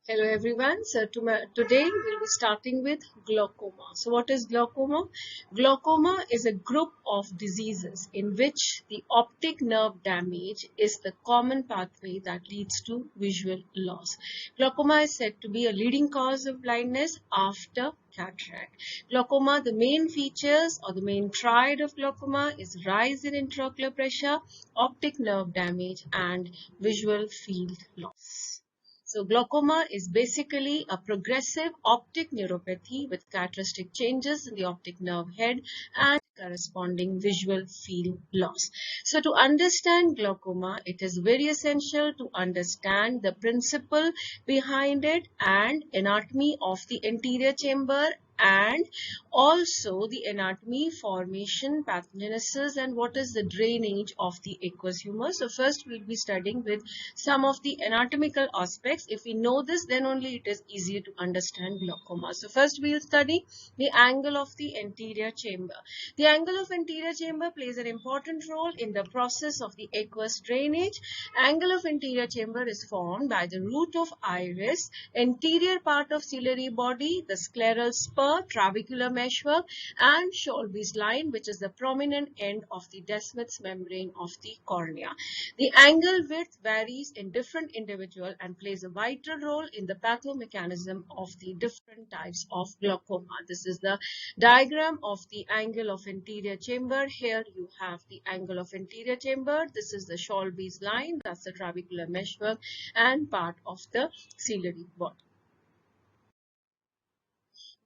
Hello everyone. Today we'll be starting with glaucoma. So what is glaucoma? Glaucoma is a group of diseases in which the optic nerve damage is the common pathway that leads to visual loss. Glaucoma is said to be a leading cause of blindness after cataract. Glaucoma, the main features or the main triad of glaucoma is rise in intraocular pressure, optic nerve damage and visual field loss. So glaucoma is basically a progressive optic neuropathy with characteristic changes in the optic nerve head and corresponding visual field loss. So to understand glaucoma, it is very essential to understand the principle behind it and anatomy of the anterior chamber and also the anatomy, formation, pathogenesis and what is the drainage of the aqueous humor. So first we'll be studying with some of the anatomical aspects. If we know this, then only it is easier to understand glaucoma. So first we'll study the angle of the anterior chamber. The angle of anterior chamber plays an important role in the process of the aqueous drainage. Angle of anterior chamber is formed by the root of iris, anterior part of ciliary body, the scleral spur, trabecular meshwork and Sholby's line, which is the prominent end of the Descemet's membrane of the cornea. The angle width varies in different individuals and plays a vital role in the pathomechanism of the different types of glaucoma. This is the diagram of the angle of anterior chamber. Here you have the angle of anterior chamber. This is the Sholby's line, that's the trabecular meshwork and part of the ciliary body.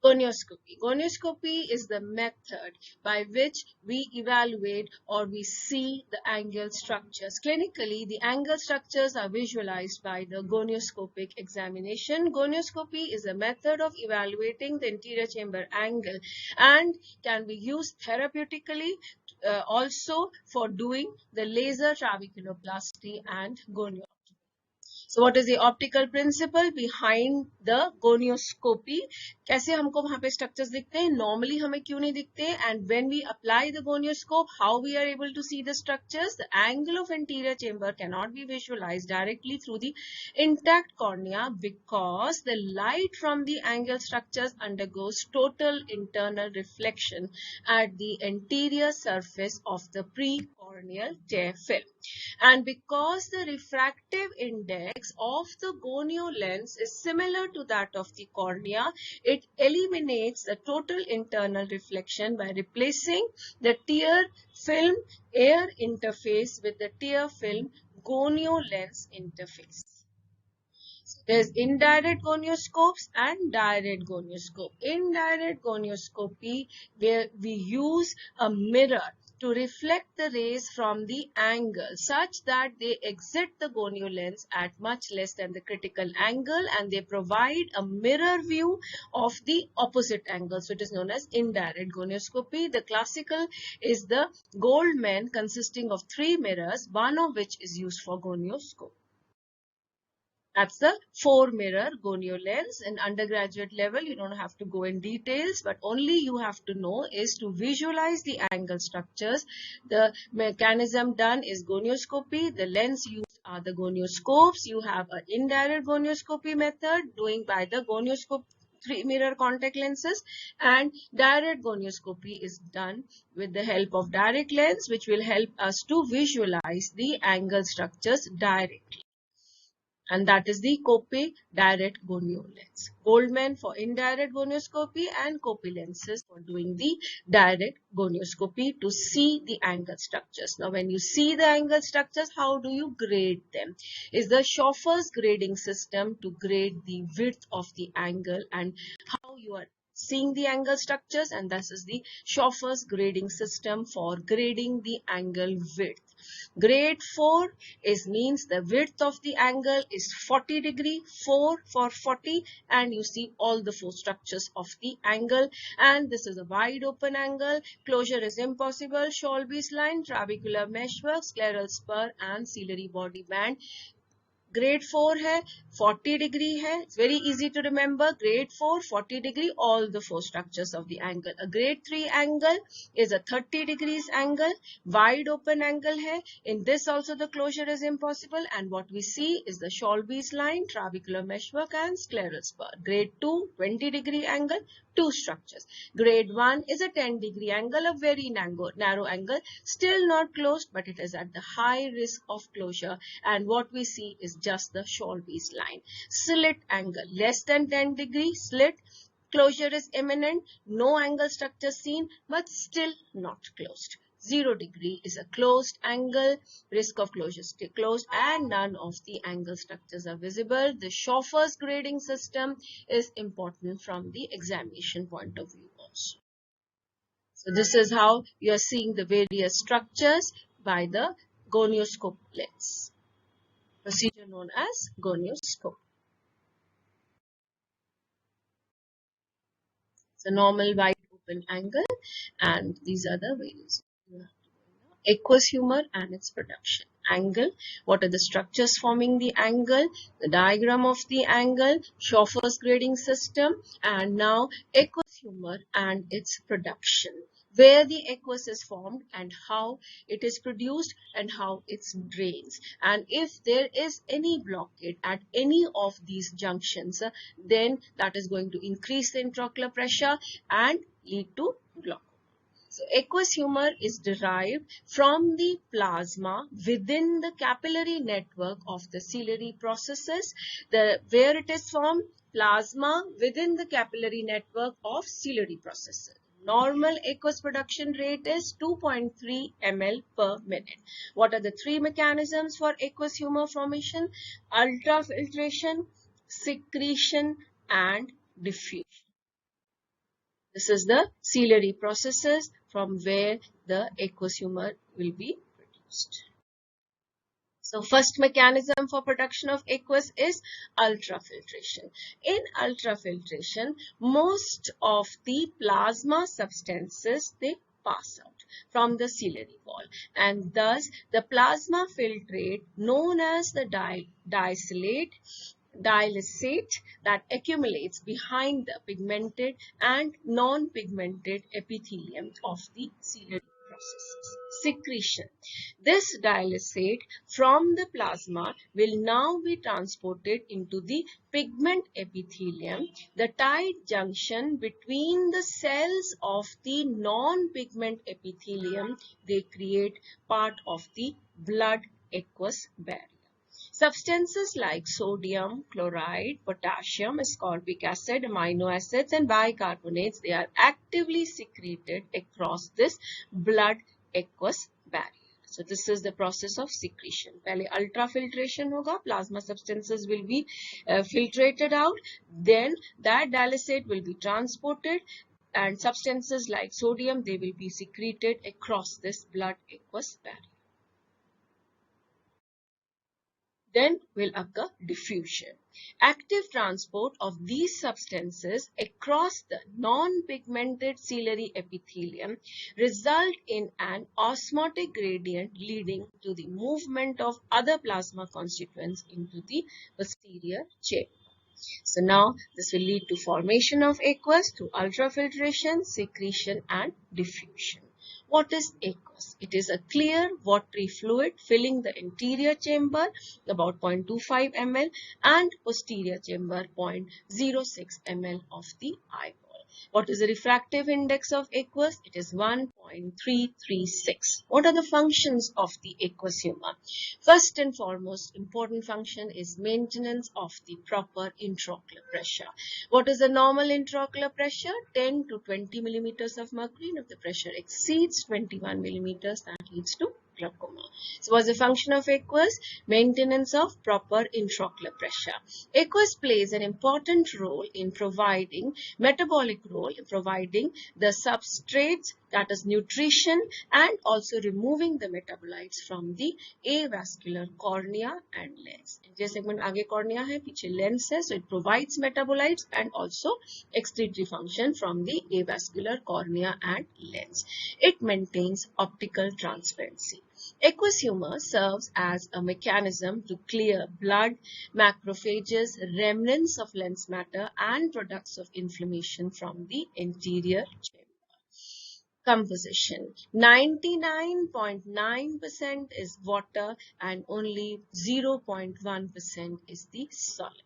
Gonioscopy. Gonioscopy is the method by which we evaluate or we see the angle structures. Clinically, the angle structures are visualized by the gonioscopic examination. Gonioscopy is a method of evaluating the anterior chamber angle and can be used therapeutically also for doing the laser trabeculoplasty and goniotomy. So what is the optical principle behind the gonioscopy? कैसे हमको वहाँ पे structures दिखते हैं? Normally हमें क्यों नहीं दिखते? And when we apply the gonioscope, how we are able to see the structures? The angle of anterior chamber cannot be visualized directly through the intact cornea because the light from the angle structures undergoes total internal reflection at the anterior surface of the precorneal tear film. And because the refractive index of the gonio lens is similar to that of the cornea, it eliminates the total internal reflection by replacing the tear film air interface with the tear film gonio lens interface. There's indirect gonioscopes and direct gonioscope. Indirect gonioscopy, where we use a mirror to reflect the rays from the angle such that they exit the gonio lens at much less than the critical angle and they provide a mirror view of the opposite angle. So it is known as indirect gonioscopy. The classical is the Goldman consisting of 3 mirrors, one of which is used for gonioscope. That's the 4-mirror gonio lens. In undergraduate level, you don't have to go in details, but only you have to know is to visualize the angle structures. The mechanism done is gonioscopy. The lens used are the gonioscopes. You have an indirect gonioscopy method doing by the gonioscope 3-mirror contact lenses, and direct gonioscopy is done with the help of direct lens, which will help us to visualize the angle structures directly. And that is the Cope direct gonio lens. Goldman for indirect gonioscopy and Cope lenses for doing the direct gonioscopy to see the angle structures. Now, when you see the angle structures, how do you grade them? Is the Schoffer's grading system to grade the width of the angle and how you are seeing the angle structures, and this is the Schoffer's grading system for grading the angle width. Grade 4 means the width of the angle is 40 degree, 4 for 40, and you see all the 4 structures of the angle, and this is a wide open angle. Closure is impossible. Sholby's line, trabecular meshwork, scleral spur and ciliary body band grade 4 है, 40 degree है. It's very easy to remember. Grade 4, 40 degree, all the 4 structures of the angle. A grade 3 angle is a 30 degrees angle, wide open angle है. In this also the closure is impossible, and what we see is the Shalby's line, trabecular meshwork and scleral spur. Grade 2, 20 degree angle, 2 structures. Grade 1 is a 10 degree angle, a very narrow angle, still not closed, but it is at the high risk of closure, and what we see is just the Shalby's line. Slit angle, less than 10 degree slit, closure is imminent, no angle structure seen, but still not closed. 0 degree is a closed angle, risk of closure still closed, and none of the angle structures are visible. The Schoffer's grading system is important from the examination point of view also. So this is how you are seeing the various structures by the gonioscope lens. Procedure known as gonioscope. It's a normal wide open angle, and these are the various. Aqueous humor and its production. Angle, what are the structures forming the angle, the diagram of the angle, Schoffer's grading system, and now aqueous humor and its production. Where the aqueous is formed and how it is produced and how it drains. And if there is any blockade at any of these junctions, then that is going to increase the intraocular pressure and lead to glaucoma. So aqueous humor is derived from the plasma within the capillary network of the ciliary processes. Where it is formed, plasma within the capillary network of ciliary processes. Normal aqueous production rate is 2.3 ml per minute. What are the 3 mechanisms for aqueous humor formation? Ultrafiltration, secretion, and diffusion. This is the ciliary processes from where the aqueous humor will be produced. So first mechanism for production of aqueous is ultrafiltration. In ultrafiltration, most of the plasma substances, they pass out from the ciliary wall, and thus the plasma filtrate known as the dialysate that accumulates behind the pigmented and non-pigmented epithelium of the ciliary processes. Secretion. This dialysate from the plasma will now be transported into the pigment epithelium. The tight junction between the cells of the non-pigment epithelium, they create part of the blood aqueous barrier. Substances like sodium, chloride, potassium, ascorbic acid, amino acids, and bicarbonates, they are actively secreted across this blood aqueous barrier. So this is the process of secretion. Pehle ultrafiltration hoga, plasma substances will be filtrated out, then that dialysate will be transported, and substances like sodium, they will be secreted across this blood aqueous barrier. Then will occur diffusion. Active transport of these substances across the non-pigmented ciliary epithelium result in an osmotic gradient leading to the movement of other plasma constituents into the posterior chamber. So now this will lead to formation of aqueous through ultrafiltration, secretion, and diffusion. What is aqueous? It is a clear watery fluid filling the interior chamber about 0.25 ml and posterior chamber 0.06 ml of the eyeball. What is the refractive index of aqueous? It is 1.336. What are the functions of the aqueous humor? First and foremost, important function is maintenance of the proper intraocular pressure. What is the normal intraocular pressure? 10 to 20 millimeters of mercury. And if the pressure exceeds 21 millimeters, that leads to glaucoma. So what's the function of aqueous? Maintenance of proper intraocular pressure. Aqueous plays an important role in providing metabolic role in providing the substrates, that is nutrition, and also removing the metabolites from the avascular cornea and lens. This segment आगे cornea है, पीछे lens है, so it provides metabolites and also excretory function from the avascular cornea and lens. It maintains optical transparency. Aqueous humor serves as a mechanism to clear blood, macrophages, remnants of lens matter, and products of inflammation from the interior chamber. Composition: 99.9% is water and only 0.1% is the solid.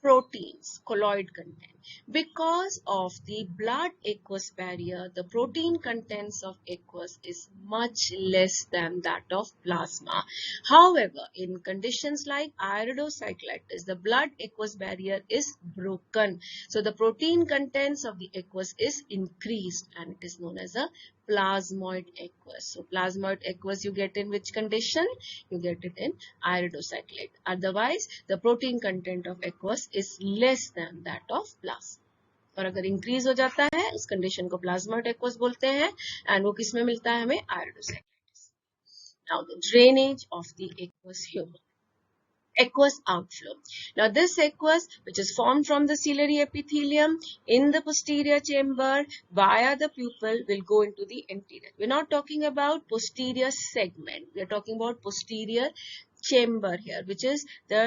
Proteins, colloid content. Because of the blood aqueous barrier, the protein contents of aqueous is much less than that of plasma. However, in conditions like iridocyclitis, the blood aqueous barrier is broken. So the protein contents of the aqueous is increased and it is known as a plasmoid aqueous. So plasmoid aqueous you get in which condition? You get it in iridocyclate. Otherwise, the protein content of aqueous is less than that of plasma. और अगर increase हो जाता है उस condition को प्लाज्माइड aqueous बोलते हैं and वो किसमें मिलता है हमें iridocyclitis. Now the drainage of the aqueous humor. Aqueous outflow. Now this aqueous, which is formed from the ciliary epithelium in the posterior chamber via the pupil, will go into the anterior. We're not talking about posterior segment. We're talking about posterior chamber here, which is the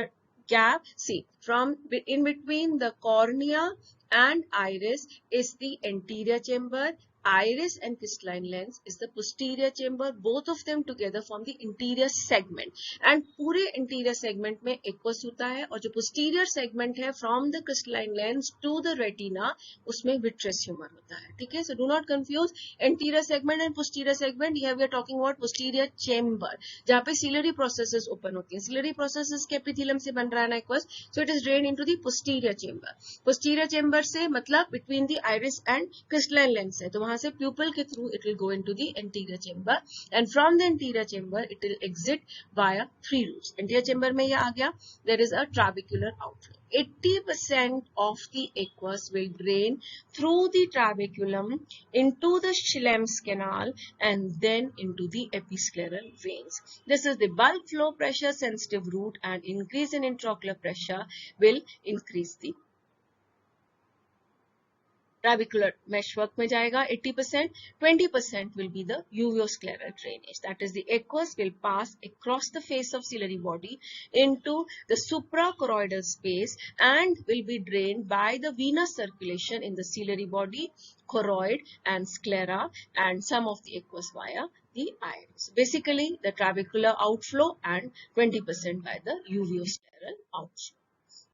gap. See, from in between the cornea and iris is the anterior chamber. Iris and crystalline lens is the posterior chamber. Both of them together form the interior segment. And पूरे interior segment में aqueous होता है और जो posterior segment है from the crystalline lens to the retina उसमें vitreous humor होता है. ठीक है? So do not confuse anterior segment and posterior segment. Here we are talking about posterior chamber जहाँ पे ciliary processes open होती हैं. Ciliary processes के epithelium से बन रहा है ना aqueous. So it is drained into the posterior chamber. Posterior chamber से मतलब between the iris and crystalline lens है. तो वहां से pupil के through it will go into the anterior chamber and from the anterior chamber it will exit via 3 routes. Anterior chamber में ये आ गया. There is a trabecular outflow. 80% of the aqueous will drain through the trabeculum into the Schlemm's canal and then into the episcleral veins. This is the bulk flow pressure sensitive route and increase in intraocular pressure will increase the trabecular meshwork में जाएगा 80%, 20% will be the uveoscleral drainage. That is the aqueous will pass across the face of ciliary body into the suprachoroidal space and will be drained by the venous circulation in the ciliary body, choroid and sclera and some of the aqueous via the iris. Basically the trabecular outflow and 20% by the uveoscleral outflow.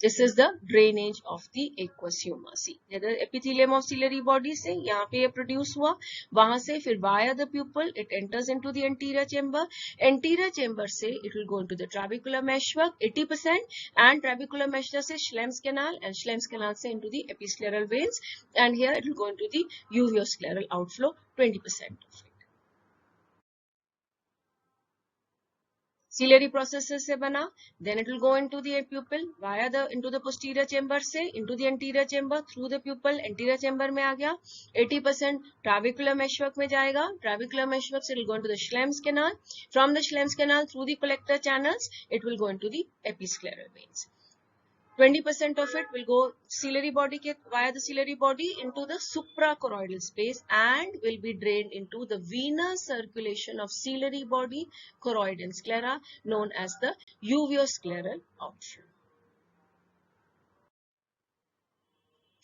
This is the drainage of the aqueous humor. See, the epithelium of ciliary body से यहाँ पे ये produce हुआ, वहाँ से फिर via the pupil it enters into the anterior chamber. Anterior chamber से it will go into the trabecular meshwork 80% and trabecular meshwork से Schlemm's canal and Schlemm's canal से into the episcleral veins and here it will go into the uveoscleral outflow 20% of it. Ciliary processes से बना, then it will go into the pupil via the into the posterior chamber से into the anterior chamber through the pupil anterior chamber में आ गया 80% trabecular meshwork में जाएगा. Trabecular meshwork से it will go into the Schlemm's canal. From the Schlemm's canal through the collector channels it will go into the episcleral veins. 20% of it will go ciliary body via the ciliary body into the suprachoroidal space and will be drained into the venous circulation of ciliary body, choroid and sclera known as the uveoscleral outflow.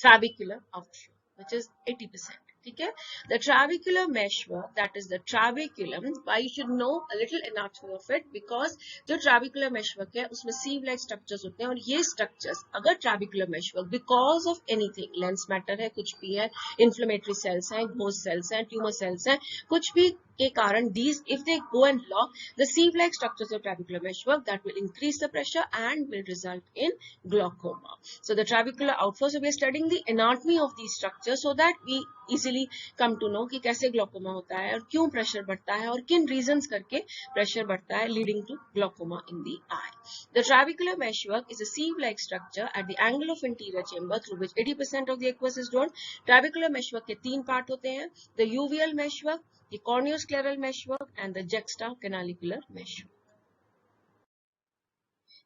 Trabecular outflow, which is 80%. Okay? The trabecular meshwork, that is the trabeculum. Why you should know a little anatomy of it because जो trabecular meshwork है उसमें sieve-like structures होते हैं और ये structures अगर trabecular meshwork because of anything lens matter है कुछ भी है inflammatory cells हैं ghost cells हैं tumor cells हैं कुछ भी के कारण these if they go and lock the sieve-like structures of trabecular meshwork that will increase the pressure and will result in glaucoma. So the trabecular outflow, so we are studying the anatomy of these structures so that we easily come to know कि कैसे glaucoma होता है और क्यों pressure बढ़ता है और किन reasons करके pressure बढ़ता है leading to glaucoma in the eye. The trabecular meshwork is a sieve-like structure at the angle of anterior chamber through which 80% of the aqueous is drawn. Trabecular meshwork के तीन part होते हैं, the uveal meshwork, the corneoscleral meshwork and the juxtacanalicular meshwork.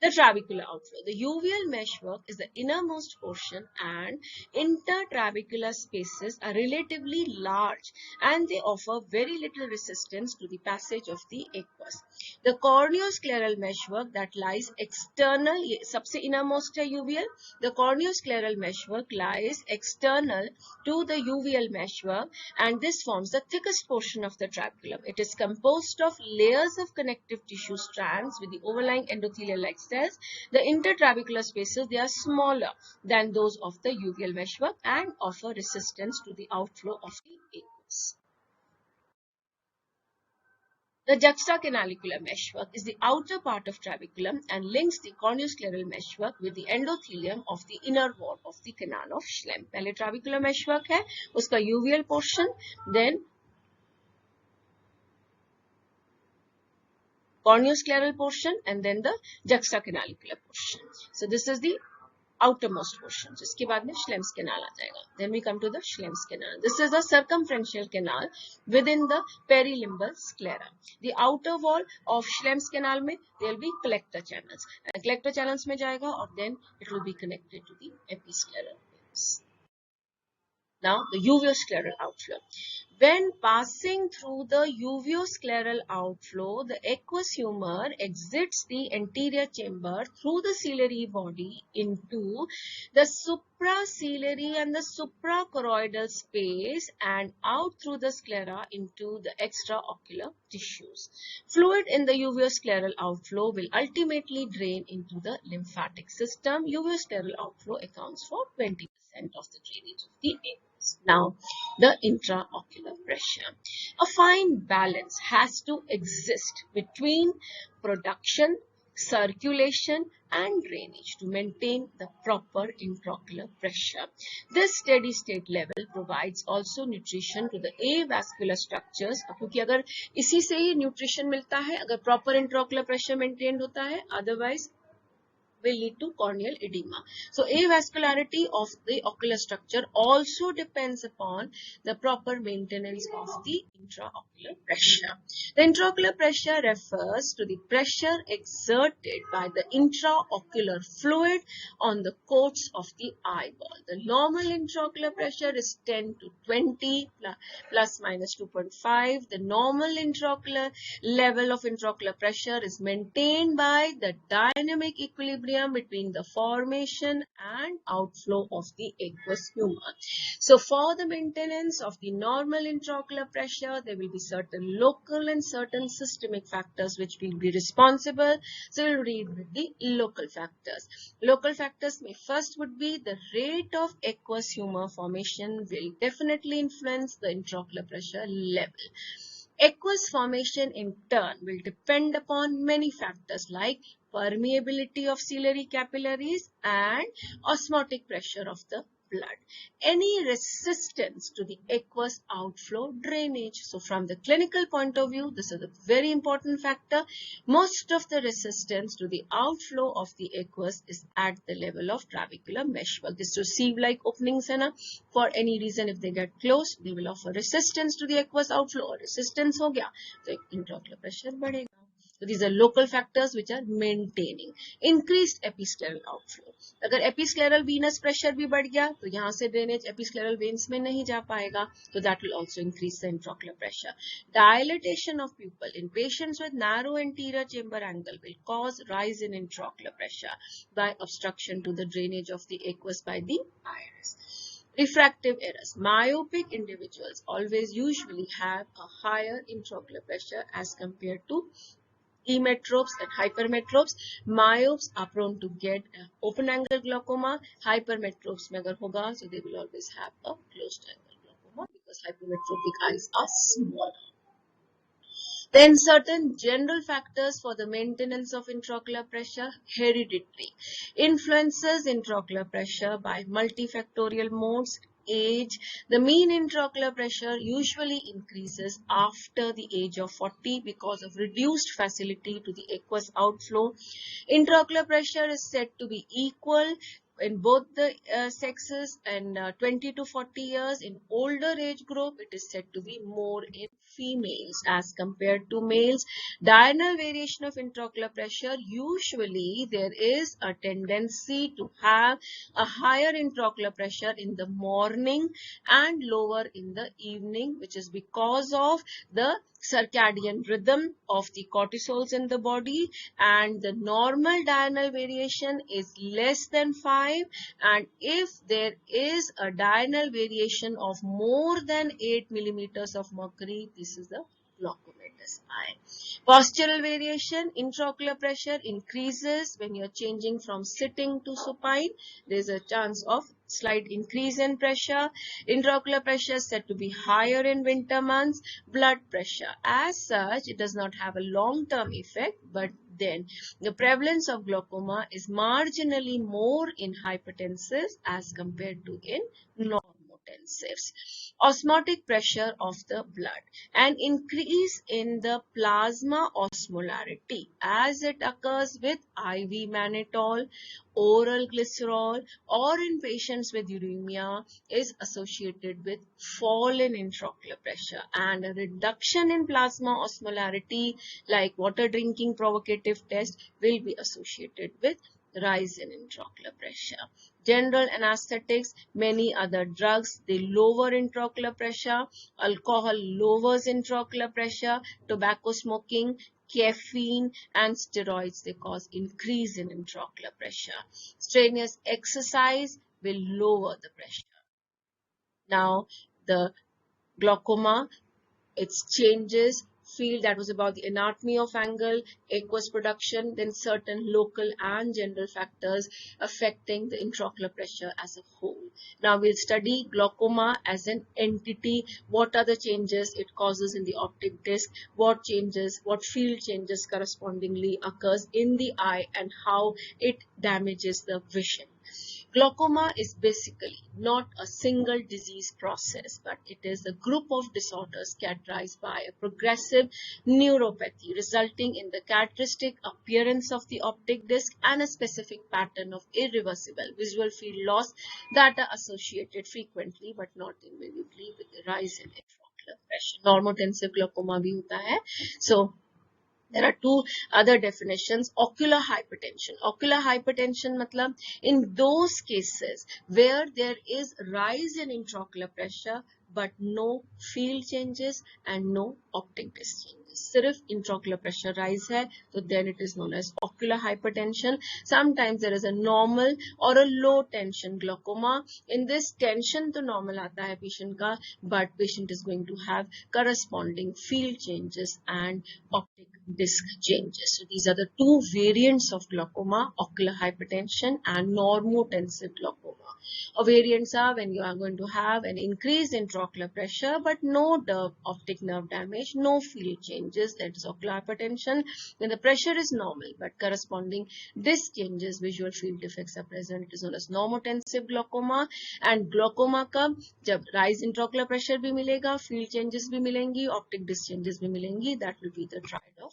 The trabecular outflow. The uveal meshwork is the innermost portion, and intertrabecular spaces are relatively large and they offer very little resistance to the passage of the aqueous. The corneoscleral meshwork that lies external, सबसे innermost है uveal. The corneoscleral meshwork lies external to the uveal meshwork, and this forms the thickest portion of the trabeculum. It is composed of layers of connective tissue strands with the overlying endothelial-like cells. The intertrabecular spaces, they are smaller than those of the uveal meshwork and offer resistance to the outflow of the aqueous. The juxtacanalicular meshwork is the outer part of trabeculum and links the corneoscleral meshwork with the endothelium of the inner wall of the canal of Schlemm. पहले trabecular meshwork है, उसका uveal portion, then corneoscleral portion, and then the juxtacanalicular portion. So this is the outermost portion. जिसके बाद में Schlemm's canal आ जाएगा. Then we come to the Schlemm's canal. This is a circumferential canal within the perilimbal sclera. The outer wall of Schlemm's canal में there will be collector channels. And collector channels में जाएगा और then it will be connected to the episcleral veins. Now the uveoscleral outflow. When passing through the uveoscleral outflow, the aqueous humor exits the anterior chamber through the ciliary body into the supraciliary and the suprachoroidal space and out through the sclera into the extraocular tissues. Fluid in the uveoscleral outflow will ultimately drain into the lymphatic system. Uveoscleral outflow accounts for 20% of the drainage of the aqueous. Now, the intraocular pressure. A fine balance has to exist between production, circulation and drainage to maintain the proper intraocular pressure. This steady state level provides also nutrition to the avascular structures. क्योंकि अगर इसी से ही nutrition मिलता है, अगर proper intraocular pressure maintained होता है, otherwise will lead to corneal edema. So avascularity of the ocular structure also depends upon the proper maintenance of the intraocular pressure. The intraocular pressure refers to the pressure exerted by the intraocular fluid on the coats of the eyeball. The normal intraocular pressure is 10 to 20 plus minus 2.5. The normal intraocular level of intraocular pressure is maintained by the dynamic equilibrium between the formation and outflow of the aqueous humor. So for the maintenance of the normal intraocular pressure, there will be certain local and certain systemic factors which will be responsible. So we'll read with the local factors. Local factors may first would be the rate of aqueous humor formation will definitely influence the intraocular pressure level. Aqueous formation in turn will depend upon many factors like permeability of ciliary capillaries and osmotic pressure of the blood. Any resistance to the aqueous outflow drainage. So from the clinical point of view, this is a very important factor. Most of the resistance to the outflow of the aqueous is at the level of trabecular meshwork. This sieve-like openings है ना, for any reason if they get closed, they will offer resistance to the aqueous outflow. और resistance हो गया तो intraocular pressure बढ़ेगा. So these are local factors which are maintaining. Increased episcleral outflow. अगर episcleral venous pressure भी बढ़ गया तो यहाँ से drainage episcleral veins में नहीं जा पाएगा. So that will also increase the intraocular pressure. Dilatation of pupil in patients with narrow anterior chamber angle will cause rise in intraocular pressure by obstruction to the drainage of the aqueous by the iris. Refractive errors. Myopic individuals always usually have a higher intraocular pressure as compared to emetropes and hypermetropes. Myopes are prone to get open angle glaucoma. Hypermetropes में अगर होगा, so they will always have a closed angle glaucoma because hypermetropic eyes are smaller. Then certain general factors for the maintenance of intraocular pressure. Hereditary influences intraocular pressure by multifactorial modes. Age. The mean intraocular pressure usually increases after the age of 40 because of reduced facility to the aqueous outflow. Intraocular pressure is said to be equal in both the sexes, and 20 to 40 years. In older age group, it is said to be more in females as compared to males. Diurnal variation of intraocular pressure, usually there is a tendency to have a higher intraocular pressure in the morning and lower in the evening, which is because of the circadian rhythm of the cortisols in the body, and the normal diurnal variation is less than 5, and if there is a diurnal variation of more than 8 millimeters of mercury, this is the glaucomatous eye. Postural variation, intraocular pressure increases when you're changing from sitting to supine. There's a chance of slight increase in pressure. Intraocular pressure is said to be higher in winter months. Blood pressure, as such, it does not have a long-term effect, but then the prevalence of glaucoma is marginally more in hypertensives as compared to in normotensives. Osmotic pressure of the blood, an increase in the plasma osmolarity as it occurs with IV mannitol, oral glycerol, or in patients with uremia is associated with fall in intraocular pressure, and a reduction in plasma osmolarity like water drinking provocative test will be associated with rise in intraocular pressure. General anesthetics, many other drugs, they lower intraocular pressure. Alcohol lowers intraocular pressure. Tobacco smoking, caffeine, and steroids, they cause increase in intraocular pressure. Strenuous exercise will lower the pressure. Now, the glaucoma, its changes, field that was about the anatomy of angle, aqueous production, then certain local and general factors affecting the intraocular pressure as a whole. Now we'll study glaucoma as an entity. What are the changes it causes in the optic disc? What changes, what field changes correspondingly occurs in the eye, and how it damages the vision. Glaucoma is basically not a single disease process, but it is a group of disorders characterized by a progressive neuropathy resulting in the characteristic appearance of the optic disc and a specific pattern of irreversible visual field loss that are associated frequently but not immediately with the rise in intraocular pressure. Normotensive glaucoma bhi hota hai. So there are two other definitions. Ocular hypertension. Ocular hypertension matlab in those cases where there is rise in intraocular pressure but no field changes and no optic disc changes. सिर्फ intraocular pressure rise है, so then it is known as ocular hypertension. Sometimes there is a normal or a low tension glaucoma. In this tension तो normal आता है patient का, but patient is going to have corresponding field changes and optic disc changes. So these are the two variants of glaucoma, ocular hypertension and normotensive glaucoma. Variants are when you are going to have an increased intraocular pressure but no optic nerve damage, no field changes, that is ocular hypertension. When the pressure is normal but corresponding disc changes, visual field defects are present, it is known as normotensive glaucoma. And glaucoma का जब rise intraocular pressure भी मिलेगा, field changes भी मिलेंगी, optic disc changes भी मिलेंगी, that will be the triad of.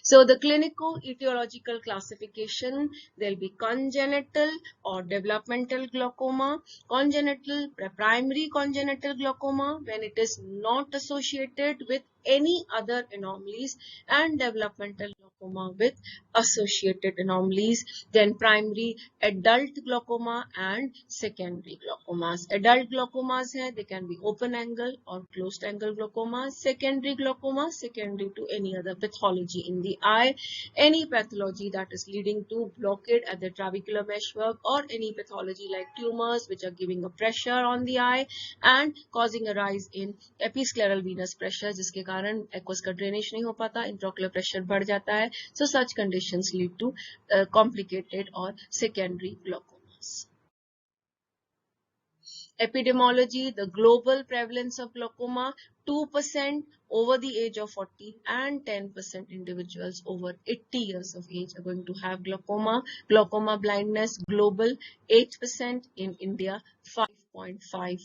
So the clinical etiological classification, there will be congenital or developmental glaucoma, congenital, primary congenital glaucoma when it is not associated with any other anomalies, and developmental glaucoma with associated anomalies. Then primary adult glaucoma and secondary glaucomas. Adult glaucomas hai, they can be open angle or closed angle glaucomas. Secondary glaucoma, secondary to any other pathology in the eye, any pathology that is leading to blockade at the trabecular meshwork, or any pathology like tumors which are giving a pressure on the eye and causing a rise in episcleral venous pressure, जिसके कारण aqueous का drainage नहीं हो पाता, intraocular pressure बढ़ जाता है. So such conditions lead to complicated or secondary glaucomas. Epidemiology, the global prevalence of glaucoma, 2% over the age of 40 and 10% individuals over 80 years of age are going to have glaucoma. Glaucoma blindness, global 8%, in India 5.5%.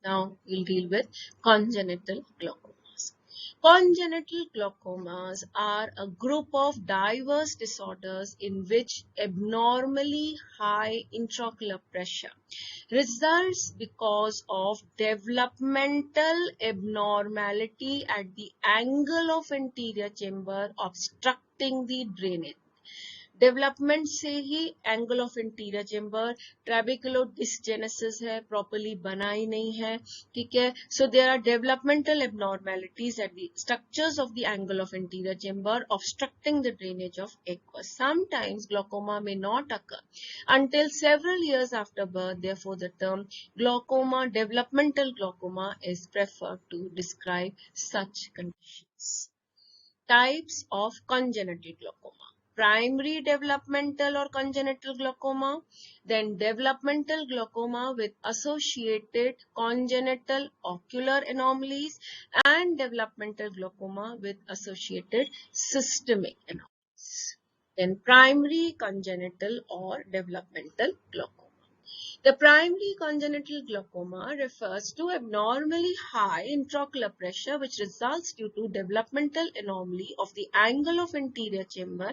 Now we'll deal with congenital glaucomas. Congenital glaucomas are a group of diverse disorders in which abnormally high intraocular pressure results because of developmental abnormality at the angle of anterior chamber obstructing the drainage. Development से ही angle of interior chamber trabecular dysgenesis है, properly बना ही नहीं है, ठीक है. So there are developmental abnormalities at the structures of the angle of interior chamber obstructing the drainage of aqueous. Sometimes glaucoma may not occur until several years after birth. Therefore, the term glaucoma, developmental glaucoma, is preferred to describe such conditions. Types of congenital glaucoma: primary developmental or congenital glaucoma, then developmental glaucoma with associated congenital ocular anomalies, and developmental glaucoma with associated systemic anomalies. Then primary congenital or developmental glaucoma. The primary congenital glaucoma refers to abnormally high intraocular pressure which results due to developmental anomaly of the angle of anterior chamber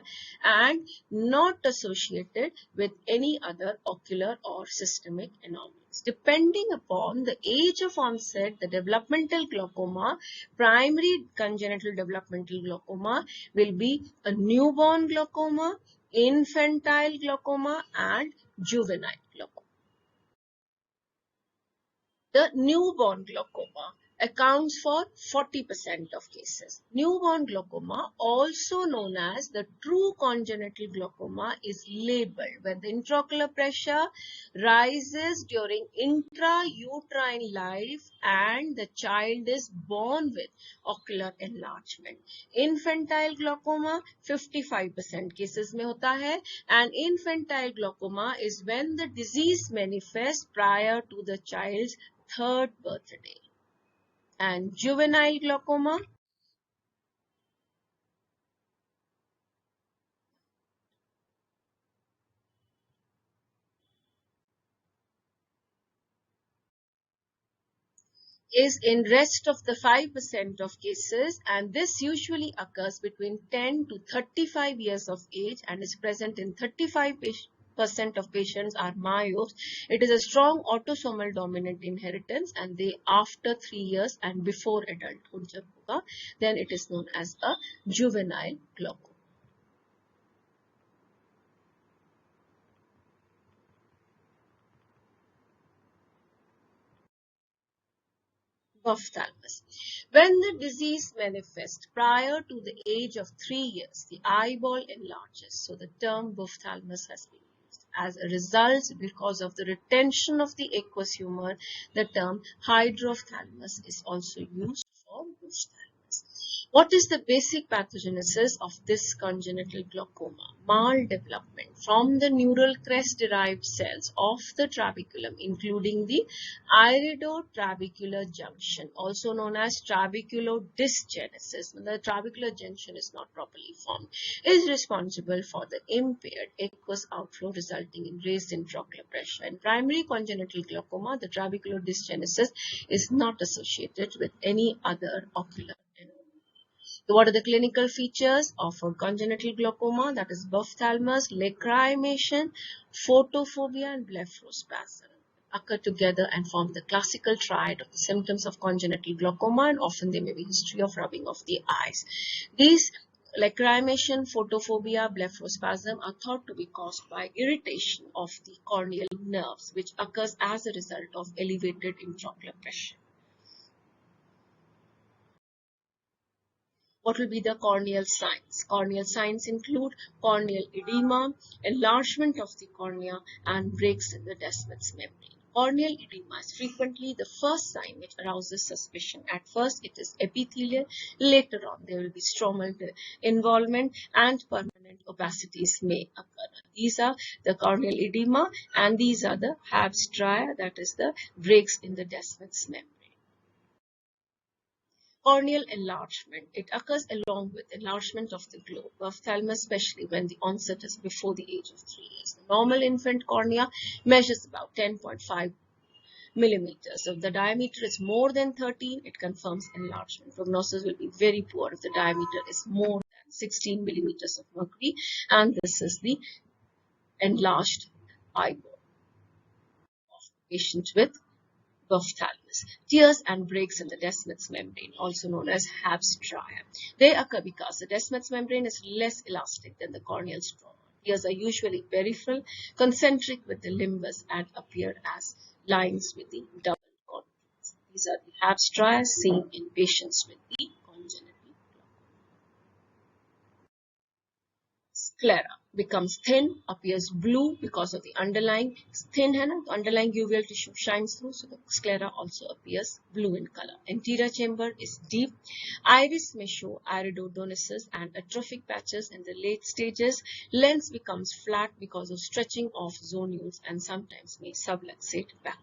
and not associated with any other ocular or systemic anomalies. Depending upon the age of onset, the developmental glaucoma, primary congenital developmental glaucoma will be a newborn glaucoma, infantile glaucoma, and juvenile glaucoma. The newborn glaucoma accounts for 40% of cases. Newborn glaucoma, also known as the true congenital glaucoma, is labeled when the intraocular pressure rises during intrauterine life and the child is born with ocular enlargement. Infantile glaucoma 55% cases में होता है, and infantile glaucoma is when the disease manifests prior to the child's third birthday. And juvenile glaucoma is in rest of the 5% of cases, and this usually occurs between 10 to 35 years of age and is present in 35% of patients are myopes. It is a strong autosomal dominant inheritance, and they after 3 years and before adulthood jab hoga, then it is known as a juvenile glaucoma. Ophthalmos. When the disease manifests prior to the age of 3 years, the eyeball enlarges. So the term ophthalmos has been used. As a result, because of the retention of the aqueous humor, the term hydrophthalmos is also used for ophthalmos. What is the basic pathogenesis of this congenital glaucoma? Maldevelopment from the neural crest-derived cells of the trabeculum, including the iridotrabecular junction, also known as trabeculodysgenesis, when the trabecular junction is not properly formed, is responsible for the impaired aqueous outflow resulting in raised intraocular pressure. In primary congenital glaucoma, the trabeculodysgenesis is not associated with any other ocular. So what are the clinical features of a congenital glaucoma? That is ophthalmos, lacrimation, photophobia, and blepharospasm occur together and form the classical triad of the symptoms of congenital glaucoma, and often there may be history of rubbing of the eyes. These lacrimation, photophobia, blepharospasm are thought to be caused by irritation of the corneal nerves, which occurs as a result of elevated intraocular pressure. What will be the corneal signs? Corneal signs include corneal edema, enlargement of the cornea, and breaks in the Descemet's membrane. Corneal edema is frequently the first sign which arouses suspicion. At first, it is epithelial. Later on, there will be stromal involvement and permanent opacities may occur. These are the corneal edema, and these are the Habs stria, that is the breaks in the Descemet's membrane. Corneal enlargement. It occurs along with enlargement of the globe, ophthalmos, especially when the onset is before the age of 3 years. The normal infant cornea measures about 10.5 millimeters. If the diameter is more than 13, it confirms enlargement. Prognosis will be very poor if the diameter is more than 16 millimeters of mercury, and this is the enlarged eyeball of patient with ophthalmos. Tears and breaks in the Descemet's membrane, also known as Habs-Trier. They occur because the Descemet's membrane is less elastic than the corneal stroma. Tears are usually peripheral, concentric with the limbus, and appear as lines with the double contours. These are the Habs-Trier seen in patients with the congenital sclera. Becomes thin, appears blue because of the underlying thin है ना, underlying uveal tissue shines through, so the sclera also appears blue in color. Anterior chamber is deep. Iris may show iridodonesis and atrophic patches in the late stages. Lens becomes flat because of stretching of zonules and sometimes may subluxate back.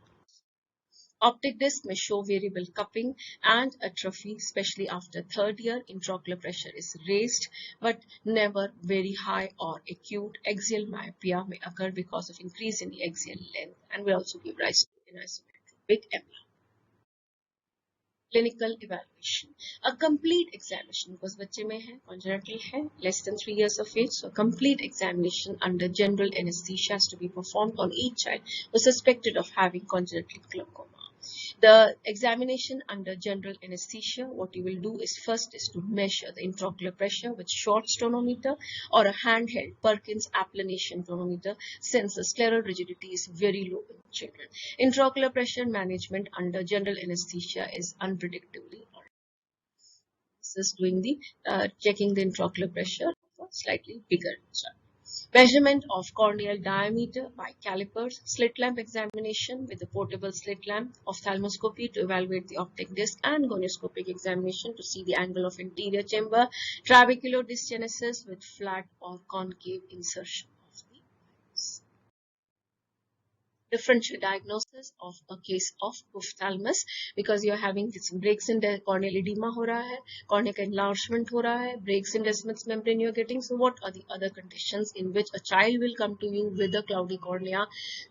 Optic disc may show variable cupping and atrophy, especially after third year. Intraocular pressure is raised, but never very high or acute. Axial myopia may occur because of increase in the axial length and will also give rise to anisotropic MR. Clinical evaluation. A complete examination, because बच्चे में है, congenital है, less than 3 years of age, so a complete examination under general anesthesia has to be performed on each child who is suspected of having congenital glaucoma. The examination under general anesthesia, what you will do is first is to measure the intraocular pressure with short tonometer or a handheld Perkins applanation tonometer, since the scleral rigidity is very low in children. Intraocular pressure management under general anesthesia is unpredictably alright. This is doing the checking the intraocular pressure of a slightly bigger child. Measurement of corneal diameter by calipers, slit lamp examination with the portable slit lamp, ophthalmoscopy to evaluate the optic disc, and gonioscopic examination to see the angle of anterior chamber, trabeculodysgenesis with flat or concave insertion of the iris. Differential diagnosis of a case of ophthalmos, because you are having some breaks in the corneal edema हो रहा है, corneal enlargement हो रहा है, breaks in Descemet's membrane you are getting. So what are the other conditions in which a child will come to you with a cloudy cornea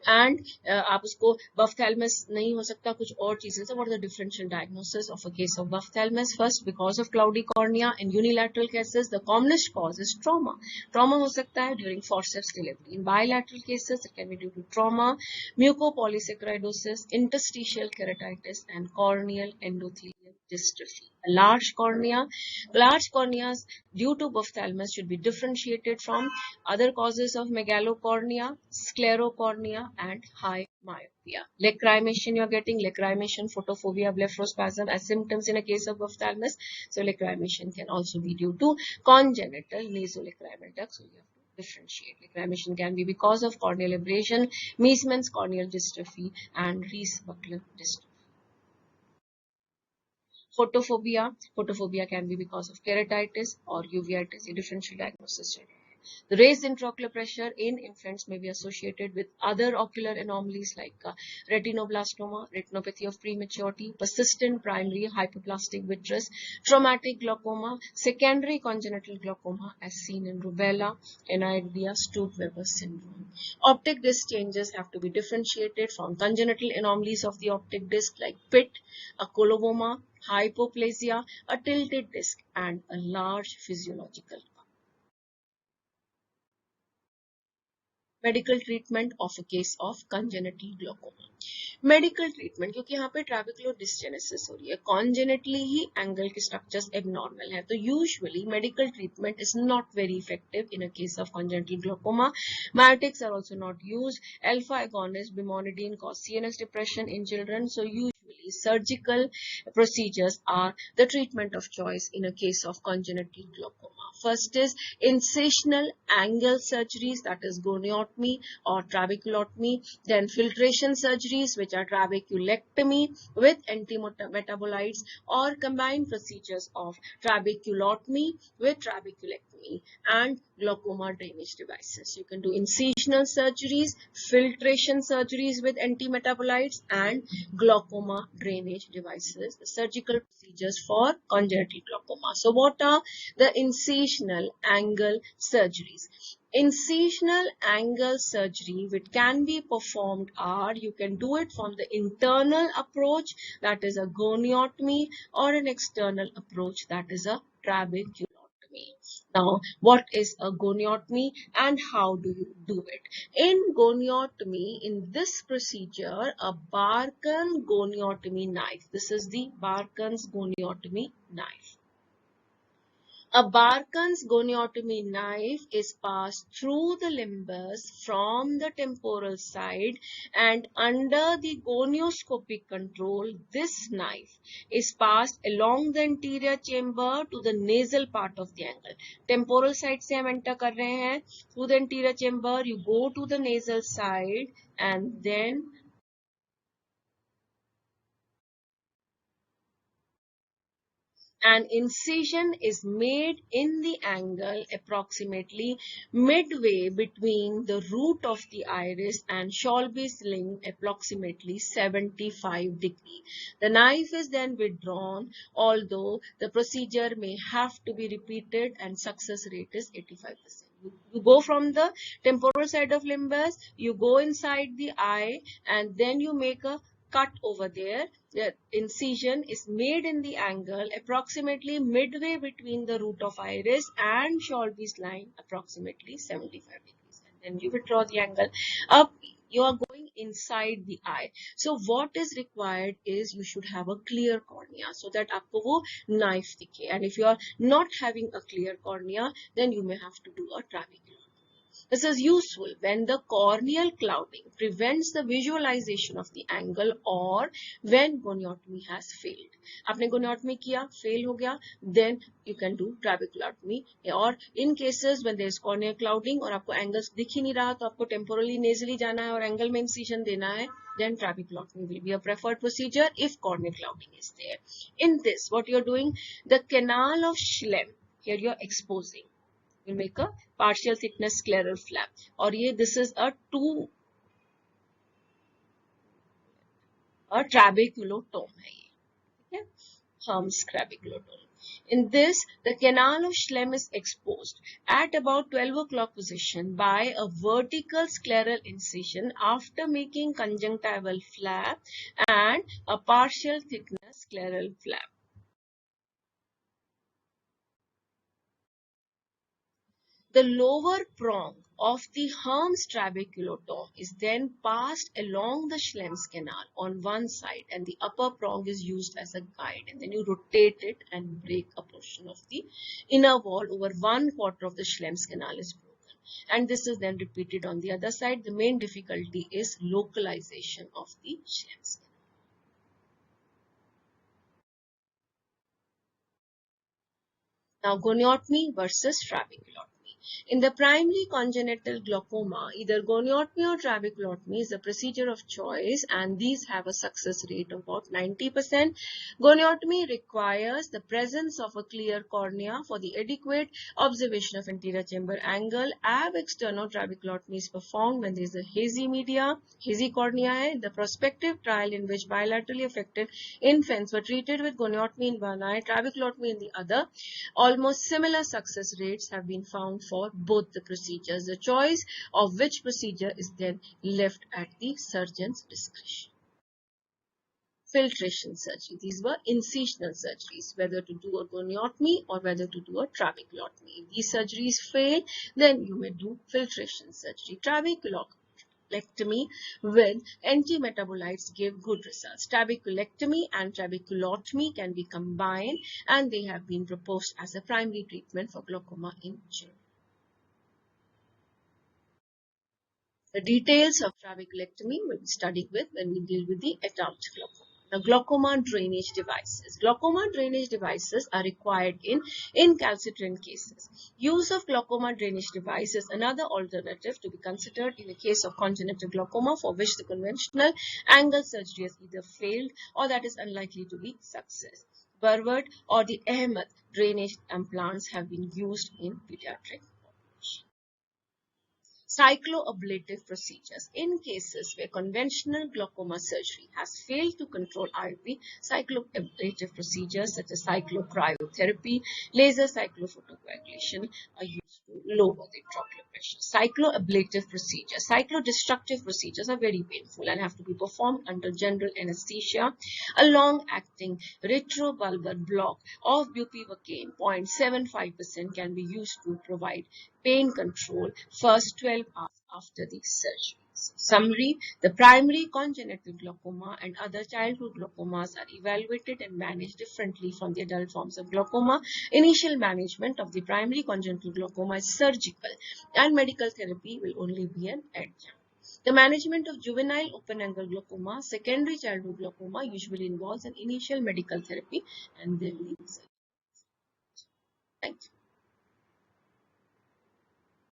and आप उसको ophthalmos नहीं हो सकता, कुछ और चीजें. So what are the differential diagnosis of a case of ophthalmos? First, because of cloudy cornea in unilateral cases, the commonest cause is trauma. Trauma हो सकता है during forceps delivery. In bilateral cases, it can be due to trauma, mucopolysaccharidosis, interstitial keratitis, and corneal endothelial dystrophy. A large corneas due to ophthalmos should be differentiated from other causes of megalocornea, sclerocornea, and high myopia. Lacrimation, you are getting lacrimation, photophobia, blepharospasm as symptoms in a case of ophthalmos. So lacrimation can also be due to congenital nasolacrimal duct. So you have differentiate. Lacrimation can be because of corneal abrasion, Meesman's corneal dystrophy, and Rees-Buckler dystrophy. Photophobia can be because of keratitis or uveitis. A differential diagnosis. The raised intraocular pressure in infants may be associated with other ocular anomalies like retinoblastoma, retinopathy of prematurity, persistent primary hypoplastic vitreous, traumatic glaucoma, secondary congenital glaucoma as seen in rubella, aniridia, Stuke-Weber syndrome. Optic disc changes have to be differentiated from congenital anomalies of the optic disc like pit, a coloboma, hypoplasia, a tilted disc, and a large physiological. Medical treatment of a case of congenital glaucoma. Medical treatment, क्योंकि यहाँ पे ट्रैबिकुलोडिस्जेनेसिस हो रही है, कॉन्जेनेटली ही angle के structures abnormal है, तो usually medical treatment is not very effective in a case of congenital glaucoma. Myotics are also not used. Alpha agonist brimonidine cause CNS depression in children, so usually surgical procedures are the treatment of choice in a case of congenital glaucoma. First is incisional angle surgeries, that is goniotomy or trabeculotomy, then filtration surgeries, which are trabeculectomy with antimetabolites, or combined procedures of trabeculotomy with trabeculectomy and glaucoma drainage devices. You can do incisional surgeries, filtration surgeries with antimetabolites, and glaucoma drainage devices, the surgical procedures for congenital glaucoma. So what are the incisional angle surgeries? Incisional angle surgery which can be performed are, you can do it from the internal approach, that is a goniotomy, or an external approach, that is a trabeculotomy. Now, what is a goniotomy and how do you do it? In goniotomy, in this procedure, a Barkan goniotomy knife. This is the Barkan's goniotomy knife. A Barkan's goniotomy knife is passed through the limbus from the temporal side, and under the gonioscopic control, this knife is passed along the anterior chamber to the nasal part of the angle. Temporal side से हम enter कर रहे हैं, through the anterior chamber, you go to the nasal side and then an incision is made in the angle approximately midway between the root of the iris and Shalby's limb, approximately 75 degrees. The knife is then withdrawn, although the procedure may have to be repeated and success rate is 85%. You go from the temporal side of limbus, you go inside the eye, and then you make a cut over there. The incision is made in the angle approximately midway between the root of iris and Shalby's line, approximately 75 degrees. And then you withdraw the angle up. You are going inside the eye. So what is required is you should have a clear cornea so that आपको वो knife दिखे. And if you are not having a clear cornea, then you may have to do a trabeculotomy. This is useful when the corneal clouding prevents the visualization of the angle or when goniotomy has failed. आपने goniotomy किया, fail हो गया, then you can do trabeculotomy. Or in cases when there is corneal clouding और आपको angles दिख ही नहीं रहा, तो आपको temporally nasally जाना है और angle में incision देना है, then trabeculotomy will be a preferred procedure if corneal clouding is there. In this, what you are doing, the canal of Schlemm, here you are exposing. You make a partial thickness scleral flap. और ये this is a trabeculotome है ये, ठीक है, Herm's trabeculotome. In this, the canal of Schlemm is exposed at about 12 o'clock position by a vertical scleral incision after making conjunctival flap and a partial thickness scleral flap. The lower prong of the Herm's trabeculotome is then passed along the Schlemm's canal on one side, and the upper prong is used as a guide, and then you rotate it and break a portion of the inner wall. Over 1/4 of the Schlemm's canal is broken, and this is then repeated on the other side. The main difficulty is localization of the Schlemm's canal. Now, goniotomy versus trabeculotomy. In the primary congenital glaucoma, either goniotomy or trabeculotomy is a procedure of choice, and these have a success rate of about 90%. Goniotomy requires the presence of a clear cornea for the adequate observation of anterior chamber angle. Ab externo trabeculotomy is performed when there is a hazy media, hazy cornea hai. The prospective trial in which bilaterally affected infants were treated with goniotomy in one eye, trabeculotomy in the other. Almost similar success rates have been found for both the procedures. The choice of which procedure is then left at the surgeon's discretion. Filtration surgery. These were incisional surgeries, whether to do a goniotomy or whether to do a trabeculotomy. If these surgeries fail, then you may do filtration surgery. Trabeculotomy with antimetabolites give good results. Trabeculectomy and trabeculotomy can be combined, and they have been proposed as a primary treatment for glaucoma in children. The details of trabeculectomy will be studied with when we deal with the adult glaucoma. Now, glaucoma drainage devices. Glaucoma drainage devices are required in incalcitrant cases. Use of glaucoma drainage device is another alternative to be considered in the case of congenital glaucoma for which the conventional angle surgery has either failed or that is unlikely to be success. Burwood or the Ahmed drainage implants have been used in pediatric. Cycloablative procedures. In cases where conventional glaucoma surgery has failed to control IOP, cycloablative procedures such as cyclocryotherapy, laser cyclophotocoagulation are used to lower the intraocular pressure. Cycloablative procedures. Cyclodestructive procedures are very painful and have to be performed under general anesthesia. A long-acting retrobulbar block of bupivacaine 0.75% can be used to provide pain control first 12 hours after the surgery. Summary: the primary congenital glaucoma and other childhood glaucomas are evaluated and managed differently from the adult forms of glaucoma. Initial management of the primary congenital glaucoma is surgical, and medical therapy will only be an adjunct. The management of juvenile open-angle glaucoma, secondary childhood glaucoma, usually involves an initial medical therapy and then the surgery. Thank you.